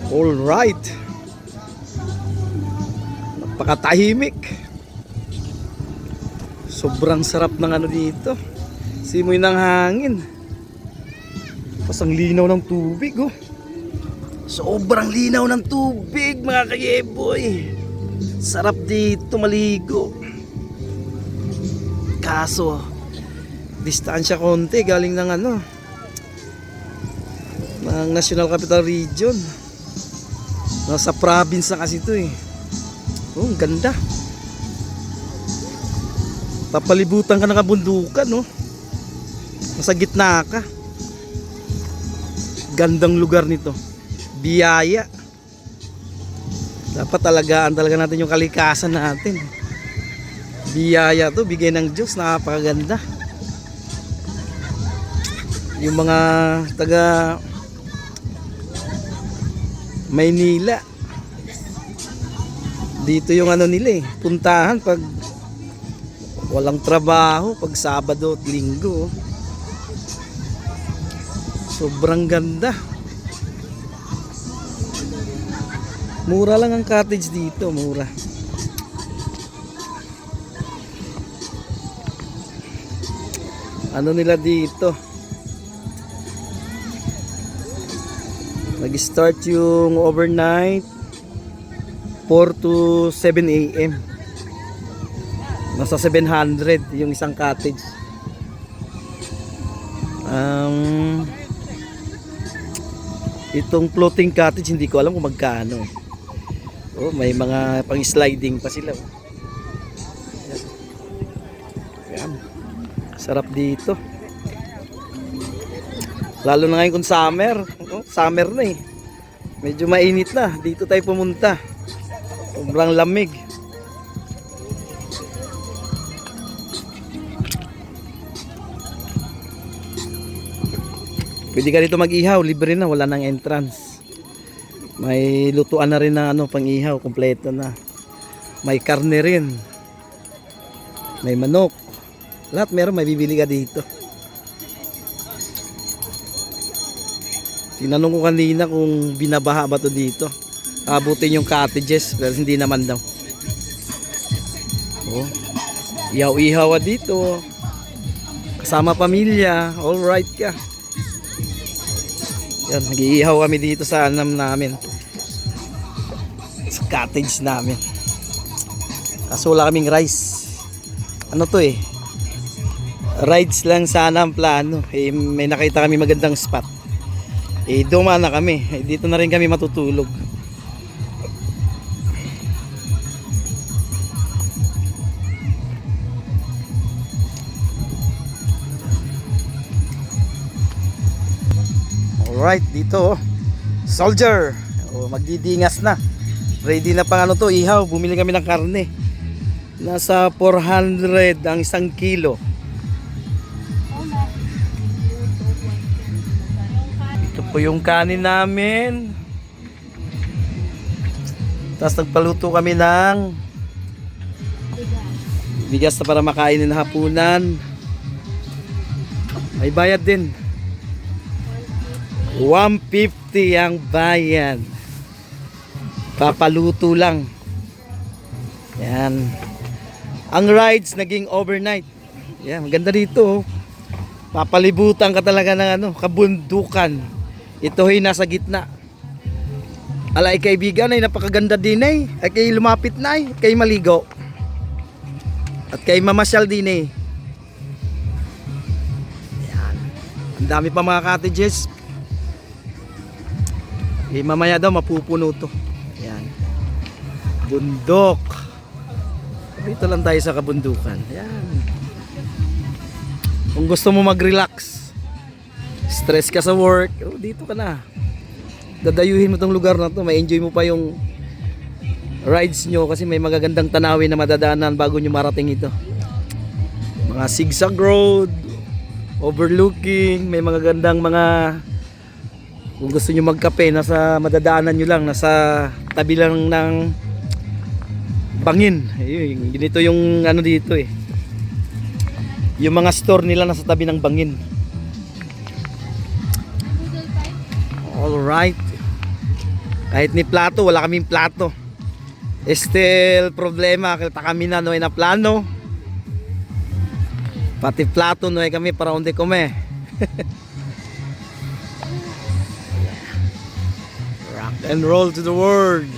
All right. Napakatahimik. Sobrang sarap ng ano dito. Simoy ng hangin. Tapos ang linaw ng tubig, oh. Sobrang linaw ng tubig, mga kayeboy. Sarap dito maligo. Kaso distansya konti galing ng ano, ng National Capital Region. Nasa province na kasi ito eh. Oh, ang ganda. Papalibutan ka ng kabundukan, no? Nasa gitna ka. Gandang lugar nito. Biyaya. Dapat talagaan talaga natin yung kalikasan natin. Biyaya to, bigay ng Diyos, napakaganda. Yung mga taga Maynila, dito yung ano nila eh, puntahan pag walang trabaho, pag Sabado at Linggo. Sobrang ganda. Mura lang ang cottage dito, mura. Ano nila dito? Nag-start yung overnight 4 to 7 AM. Nasa 700 yung isang cottage. Itong floating cottage hindi ko alam kung magkano. Oh, may mga pang sliding pa sila. Yan. Sarap dito. Lalo na ngayon kung summer. Oh, summer na eh. Medyo mainit na. Dito tayo pumunta. Sobrang lamig. Pwede ka dito mag-ihaw. Libre na. Wala nang entrance. May lutuan na rin na ano, pang-ihaw. Kompleto na. May karne rin. May manok. Lahat meron. May bibili ka dito. Tinanong ko kanina kung binabaha ba to dito. Abutin yung cottages, pero hindi naman daw. Oh. Ihaw-ihaw dito. Kasama pamilya, all right ka. Yan, nag-iihaw kami dito sa anam namin. Sa cottage namin. Kaso wala kaming rice. Ano to eh? Rides lang sana ang plano. Eh, may nakita kami magandang spot. Eh, duma na kami. Eh, dito na rin kami matutulog. Alright, dito oh. Soldier. Oh, magdidingas na. Ready na pang ano to, ihaw. Bumili kami ng karne. Nasa 400 ang 1 kilo. Po yung kanin namin. Tapos nagpaluto kami ng bigas na para makain ng hapunan. May bayad din. 150 ang bayad. Papaluto lang. Yan. Ang rides naging overnight. Yan, maganda dito. Papalibutan ka talaga ng ano, kabundukan. Ito ay nasa gitna. Alay kaibigan ay napakaganda din ay. Ay kay lumapit na ay. Kay maligo. At kay mamasyal din eh. Yan. Ang dami pa mga cottages. Eh, mamaya daw mapupuno to. Yan. Bundok. Dito lang tayo sa kabundukan. Yan. Kung gusto mo mag-relax, stress ka sa work, oh, dito ka na. Dadayuhin mo tong lugar na to, may enjoy mo pa yung rides nyo kasi may magagandang tanawin na madadaanan bago nyo marating ito. Mga zigzag road, overlooking, may magagandang mga, kung gusto nyo magkape, nasa madadaanan nyo lang, nasa tabi lang ng bangin. Ayun, ganito yung ano dito eh. Yung mga store nila nasa tabi ng bangin. Alright. Kahit ni plato, wala kaming plato. Still problema, kita kami na no ay na plano. Pati plato no ay kami para onde kome. Rock and roll to the world.